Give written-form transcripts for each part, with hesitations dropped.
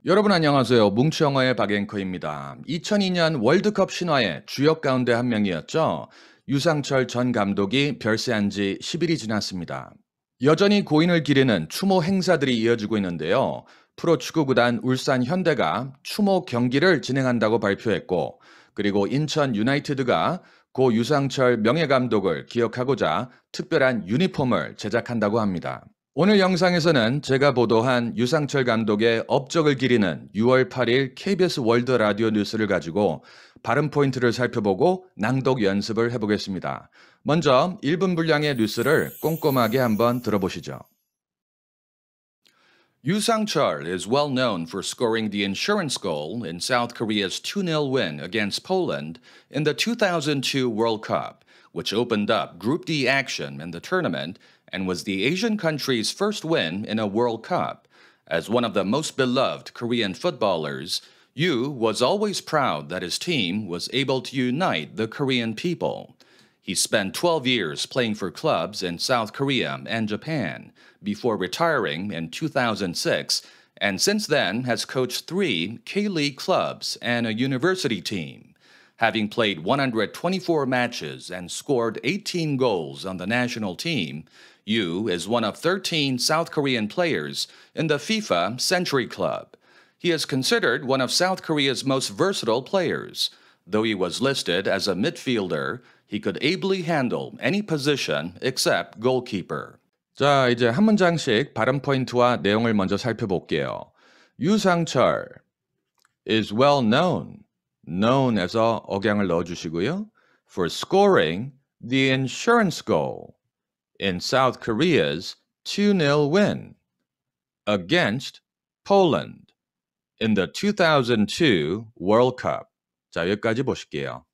여러분 안녕하세요. 뭉치영어의 박앵커입니다. 2002년 월드컵 신화의 주역 가운데 한 명이었죠. 유상철 전 감독이 별세한 지 10일이 지났습니다. 여전히 고인을 기리는 추모 행사들이 이어지고 있는데요. 프로축구구단 울산 현대가 추모 경기를 진행한다고 발표했고, 그리고 인천 유나이티드가 고 유상철 명예감독을 기억하고자 특별한 유니폼을 제작한다고 합니다. 오늘 영상에서는 제가 보도한 유상철 감독의 업적을 기리는 6월 8일 KBS 월드 라디오 뉴스를 가지고 발음 포인트를 살펴보고 낭독 연습을 해보겠습니다. 먼저 1분 분량의 뉴스를 꼼꼼하게 한번 들어보시죠. Yu Sang-chul is well known for scoring the insurance goal in South Korea's 2-0 win against Poland in the 2002 World Cup, which opened up Group D action in the tournament and was the Asian country's first win in a World Cup. As one of the most beloved Korean footballers, Yu was always proud that his team was able to unite the Korean people. He spent 12 years playing for clubs in South Korea and Japan before retiring in 2006, and since then has coached 3 K-League clubs and a university team. Having played 124 matches and scored 18 goals on the national team, Yu is one of 13 South Korean players in the FIFA Century Club. He is considered one of South Korea's most versatile players. Though he was listed as a midfielder, he could ably handle any position except goalkeeper. 자, 이제 한 문장씩 발음 포인트와 내용을 먼저 살펴볼게요. 유상철 is well known. known에서 억양을 넣어주시고요. For scoring the insurance goal in South Korea's 2-0 win against Poland in the 2002 World Cup. 자, 여기까지 보실게요.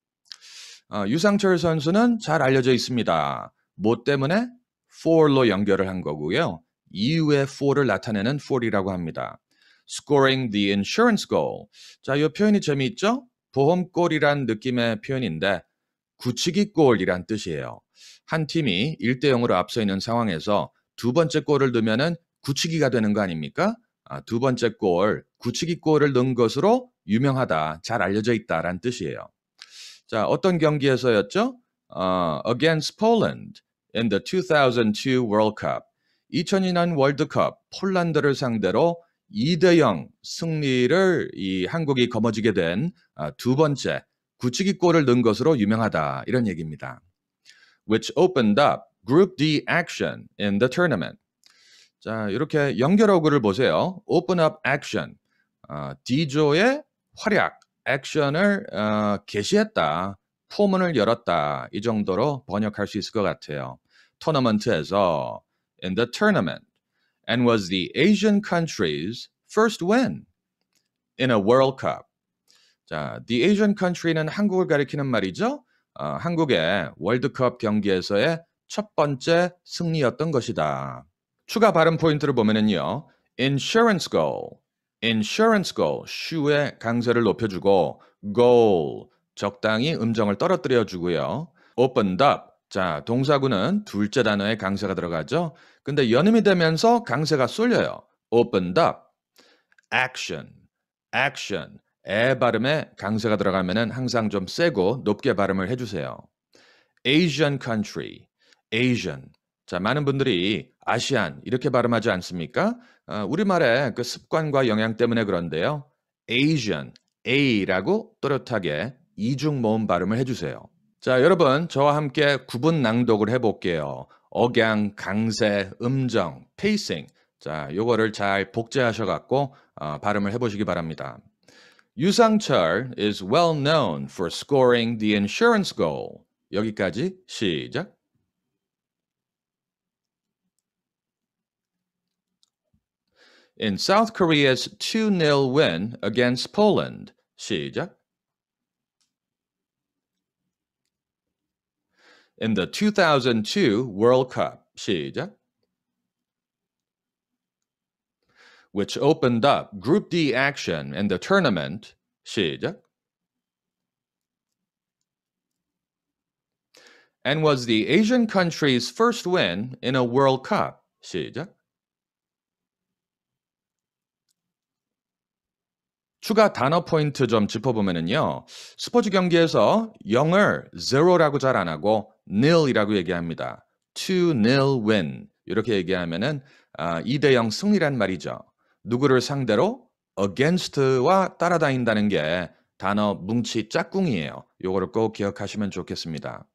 유상철 선수는 잘 알려져 있습니다. 뭐 때문에? for로 연결을 한 거고요. 이후에 for를 나타내는 for이라고 합니다. Scoring the insurance goal. 자, 이 표현이 재미있죠? 보험골이란 느낌의 표현인데 굳히기 골이란 뜻이에요. 한 팀이 1대 0으로 앞서 있는 상황에서 두 번째 골을 넣으면은 굳히기가 되는 거 아닙니까? 두 번째 골, 굳히기 골을 넣은 것으로 유명하다, 잘 알려져 있다라는 뜻이에요. 자, 어떤 경기에서였죠? Against Poland in the 2002 World Cup. 2002년 월드컵 폴란드를 상대로 2대 0 승리를 이 한국이 거머쥐게 된 두 번째 굳히기 골을 넣은 것으로 유명하다 이런 얘기입니다. Which opened up Group D action in the tournament. 자, 이렇게 연결어구를 보세요. Open up action. D조의 활약, 액션을 개시했다, 포문을 열었다 이 정도로 번역할 수 있을 것 같아요. 토너먼트에서 in the tournament and was the Asian country's first win in a World Cup. 자, the Asian country는 한국을 가리키는 말이죠. 한국의 월드컵 경기에서의 첫 번째 승리였던 것이다. 추가 발음 포인트를 보면은요. insurance goal, insurance goal, shoe의 강세를 높여주고 goal, 적당히 음정을 떨어뜨려 주고요. opened up, 자, 동사구는 둘째 단어에 강세가 들어가죠. 근데 연음이 되면서 강세가 쏠려요. opened up, action, action, 에 발음에 강세가 들어가면은 항상 좀 세고 높게 발음을 해주세요. Asian country, Asian. 자, 많은 분들이 아시안 이렇게 발음하지 않습니까? 우리말의 그 습관과 영향 때문에 그런데요. Asian, A라고 또렷하게 이중 모음 발음을 해주세요. 자, 여러분 저와 함께 구분 낭독을 해볼게요. 억양, 강세, 음정, 페이싱. 자, 요거를 잘 복제하셔갖고 발음을 해보시기 바랍니다. 유상철 is well known for scoring the insurance goal. 여기까지 시작. In South Korea's 2-0 win against Poland. 시작. In the 2002 World Cup. 시작. Which opened up Group D action in the tournament. 시작. And was the Asian country's first win in a World Cup. 시작. 추가 단어 포인트 좀 짚어보면은요. 스포츠 경기에서 0을 0라고 잘 안 하고 nil이라고 얘기합니다. 2-0 win. 이렇게 얘기하면은 2대0 승리란 말이죠. 누구를 상대로 against와 따라다닌다는 게 단어 뭉치 짝꿍이에요. 요거를 꼭 기억하시면 좋겠습니다.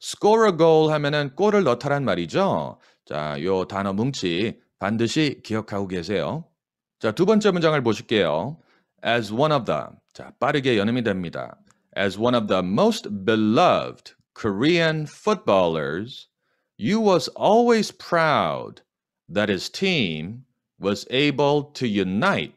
score a goal 하면은 골을 넣다란 말이죠. 자, 요 단어 뭉치 반드시 기억하고 계세요. 자, 두 번째 문장을 보실게요. As one of the, 자, 빠르게 연음이 됩니다. As one of the most beloved Korean footballers, you was always proud that his team was able to unite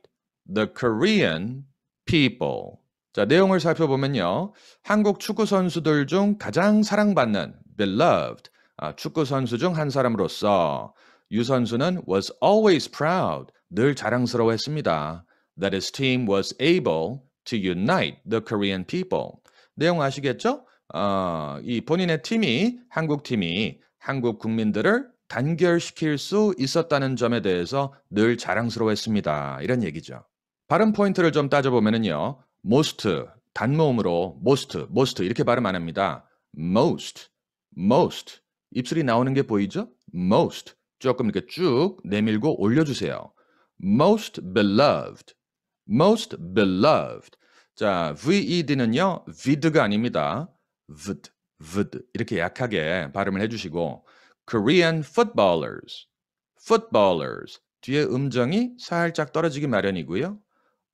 the Korean people. 자, 내용을 살펴보면요. 한국 축구 선수들 중 가장 사랑받는 beloved, 축구 선수 중 한 사람으로서 유 선수는 was always proud, 늘 자랑스러워했습니다. That his team was able to unite the Korean people. 내용 아시겠죠? 이 본인의 팀이, 한국 팀이 한국 국민들을 단결시킬 수 있었다는 점에 대해서 늘 자랑스러워했습니다. 이런 얘기죠. 발음 포인트를 좀 따져보면요. most, 단모음으로 most 이렇게 발음 안 합니다. most. 입술이 나오는 게 보이죠? most. 조금 이렇게 쭉 내밀고 올려주세요. most beloved. 자, ved는요, vid가 아닙니다. vd. 이렇게 약하게 발음을 해주시고, Korean footballers. 뒤에 음정이 살짝 떨어지기 마련이고요.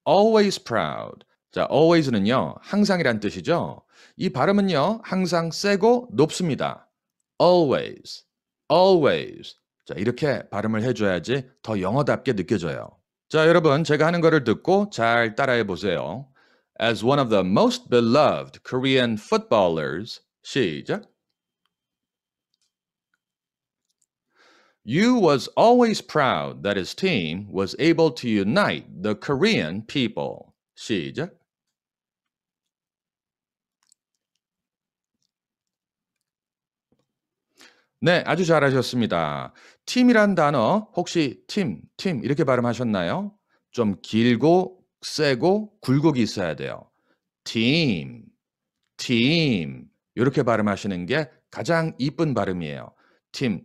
always proud. 자, always는요, 항상이란 뜻이죠. 이 발음은요, 항상 세고 높습니다. always. 자, 이렇게 발음을 해줘야지 더 영어답게 느껴져요. 자, 여러분, 제가 하는 거를 듣고 잘 따라해 보세요. As one of the most beloved Korean footballers, 시작. You was always proud that his team was able to unite the Korean people. 시작. 네, 아주 잘하셨습니다. 팀이란 단어 혹시 팀 이렇게 발음하셨나요? 좀 길고 세고 굴곡이 있어야 돼요. 팀 이렇게 발음하시는 게 가장 이쁜 발음이에요. 팀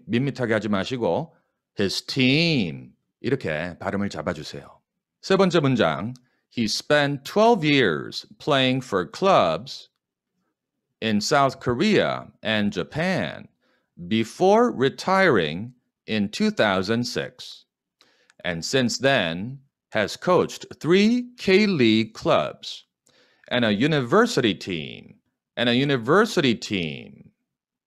밋밋하게 하지 마시고 his team 이렇게 발음을 잡아주세요. 세 번째 문장 He spent 12 years playing for clubs in South Korea and Japan before retiring in 2006, and since then has coached 3 K-League clubs and a university team.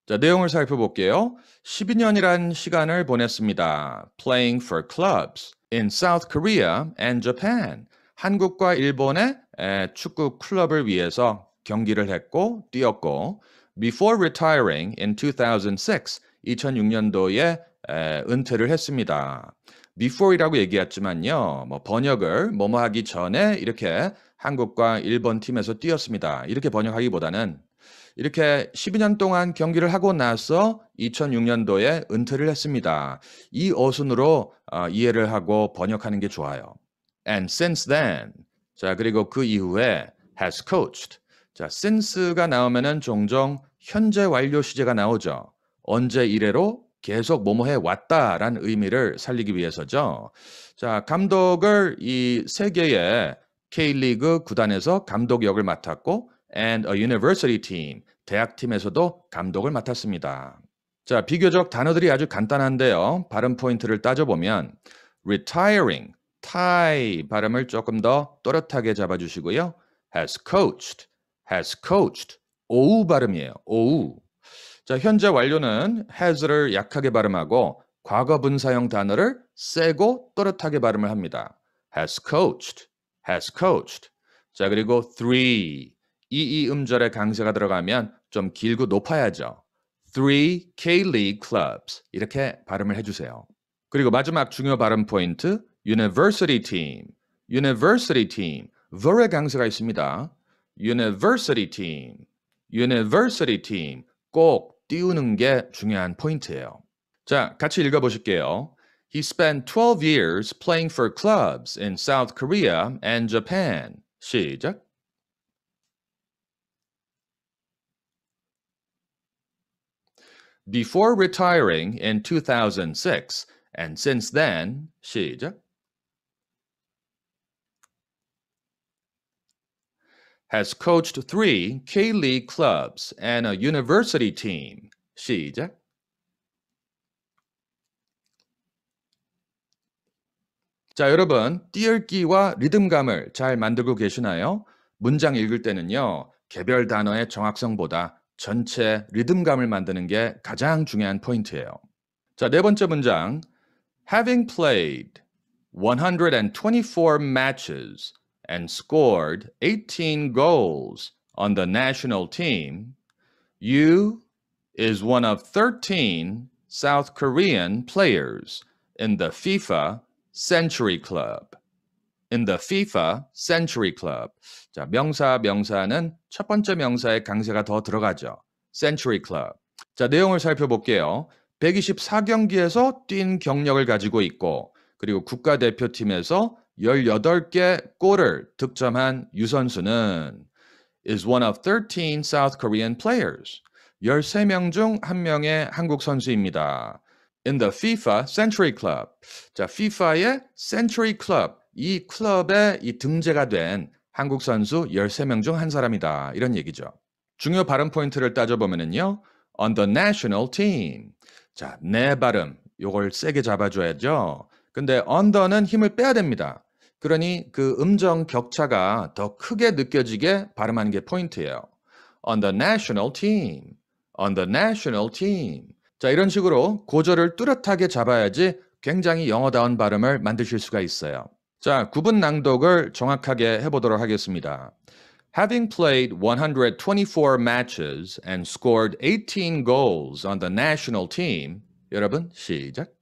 자, 내용을 살펴볼게요. 12년이란 시간을 보냈습니다. Playing for clubs in South Korea and Japan. 한국과 일본의 축구 클럽을 위해서 경기를 했고 뛰었고 before retiring in 2006, 2006년도에 은퇴를 했습니다. before이라고 얘기했지만요. 번역을 뭐뭐 하기 전에 이렇게 한국과 일본 팀에서 뛰었습니다. 이렇게 번역하기보다는 이렇게 12년 동안 경기를 하고 나서 2006년도에 은퇴를 했습니다. 이 어순으로 이해를 하고 번역하는 게 좋아요. And since then, 자, 그리고 그 이후에 has coached. 자, since가 나오면은 종종 현재 완료 시제가 나오죠. 언제 이래로 계속 뭐뭐 해 왔다라는 의미를 살리기 위해서죠. 자, 감독을 이 세 개의 K리그 구단에서 감독 역을 맡았고 and a university team, 대학팀에서도 감독을 맡았습니다. 자, 비교적 단어들이 아주 간단한데요. 발음 포인트를 따져보면 retiring, tie 발음을 조금 더 또렷하게 잡아주시고요. has coached, 오우 발음이에요. 오우. 자, 현재 완료는 has를 약하게 발음하고 과거 분사형 단어를 세고 또렷하게 발음을 합니다. has coached. 자, 그리고 3. 이 음절에 강세가 들어가면 좀 길고 높아야죠. 3 K-League clubs. 이렇게 발음을 해주세요. 그리고 마지막 중요 발음 포인트, university team. ver의 강세가 있습니다. university team. 꼭 띄우는 게 중요한 포인트예요. 자, 같이 읽어보실게요. He spent 12 years playing for clubs in South Korea and Japan. 시작. Before retiring in 2006, and since then, 시작. Has coached 3 K-League clubs and a university team. 시작. 자, 여러분, 띄읽기와 리듬감을 잘 만들고 계시나요? 문장 읽을 때는요, 개별 단어의 정확성보다 전체 리듬감을 만드는 게 가장 중요한 포인트예요. 자, 네 번째 문장. Having played 124 matches and scored 18 goals on the national team, you is one of 13 South Korean players in the FIFA Century Club. In the FIFA Century Club. 자, 명사는 첫 번째 명사의 강세가 더 들어가죠. Century Club. 자, 내용을 살펴볼게요. 124경기에서 뛴 경력을 가지고 있고, 그리고 국가대표팀에서 18개 골을 득점한 유 선수는 is one of 13 South Korean players. 13명 중 1명의 한국 선수입니다. In the FIFA Century Club. 자, FIFA의 Century Club. 이 클럽에 이 등재가 된 한국 선수 13명 중 한 사람이다. 이런 얘기죠. 중요 발음 포인트를 따져보면은요. On the national team. 자, 내 발음. 요걸 세게 잡아줘야죠. 근데 on the는 힘을 빼야 됩니다. 그러니 그 음정 격차가 더 크게 느껴지게 발음하는 게 포인트예요. On the national team. On the national team. 자, 이런 식으로 고절을 뚜렷하게 잡아야지 굉장히 영어다운 발음을 만드실 수가 있어요. 자, 구분 낭독을 정확하게 해보도록 하겠습니다. Having played 124 matches and scored 18 goals on the national team. 여러분, 시작.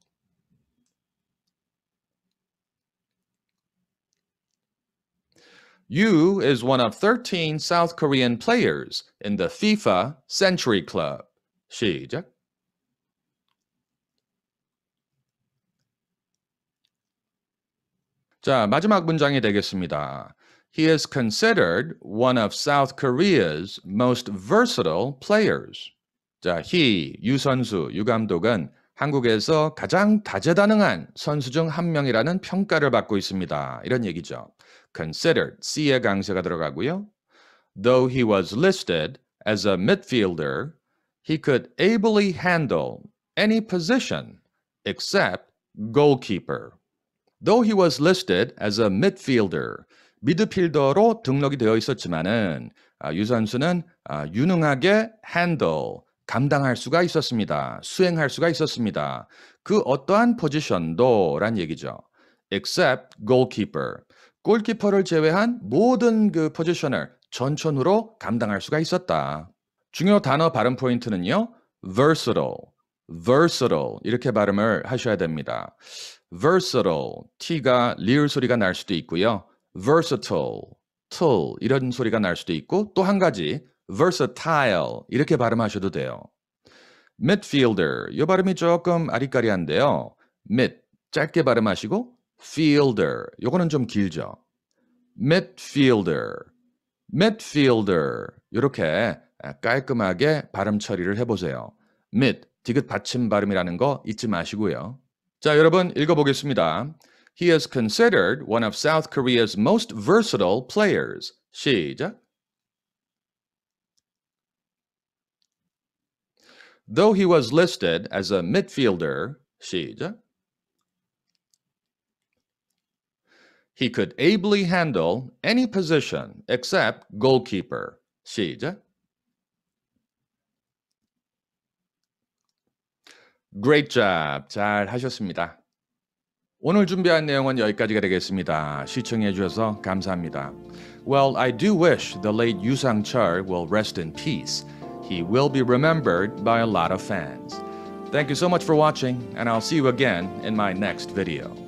You is one of 13 South Korean players in the FIFA Century Club. 시작. 자, 마지막 문장이 되겠습니다. He is considered one of South Korea's most versatile players. 자, 유 선수, 유 감독은 한국에서 가장 다재다능한 선수 중 한 명이라는 평가를 받고 있습니다. 이런 얘기죠. Considered, C의 강세가 들어가고요. Though he was listed as a midfielder, he could ably handle any position except goalkeeper. Though he was listed as a midfielder, 미드필더로 등록이 되어 있었지만은 유 선수는 유능하게 handle, 감당할 수가 있었습니다. 수행할 수가 있었습니다. 그 어떠한 포지션도 란 얘기죠. Except goalkeeper. 골키퍼를 제외한 모든 그 포지션을 전천후로 감당할 수가 있었다. 중요 단어 발음 포인트는요. versatile, versatile 이렇게 발음을 하셔야 됩니다. versatile, T가 리을 소리가 날 수도 있고요. versatile, till 이런 소리가 날 수도 있고 또 한 가지 versatile 이렇게 발음하셔도 돼요. midfielder, 이 발음이 조금 아리까리한데요. mid, 짧게 발음하시고 fielder, 요거는 좀 길죠. midfielder, midfielder 이렇게 깔끔하게 발음 처리를 해보세요. mid, 디귿 받침 발음이라는 거 잊지 마시고요. 자, 여러분 읽어보겠습니다. He is considered one of South Korea's most versatile players. 시작. Though he was listed as a midfielder, 시작. He could ably handle any position except goalkeeper. 시작. Great job. 잘 하셨습니다. 오늘 준비한 내용은 여기까지가 되겠습니다. 시청해 주셔서 감사합니다. Well, I do wish the late Yoo Sang-chul will rest in peace. He will be remembered by a lot of fans. Thank you so much for watching, and I'll see you again in my next video.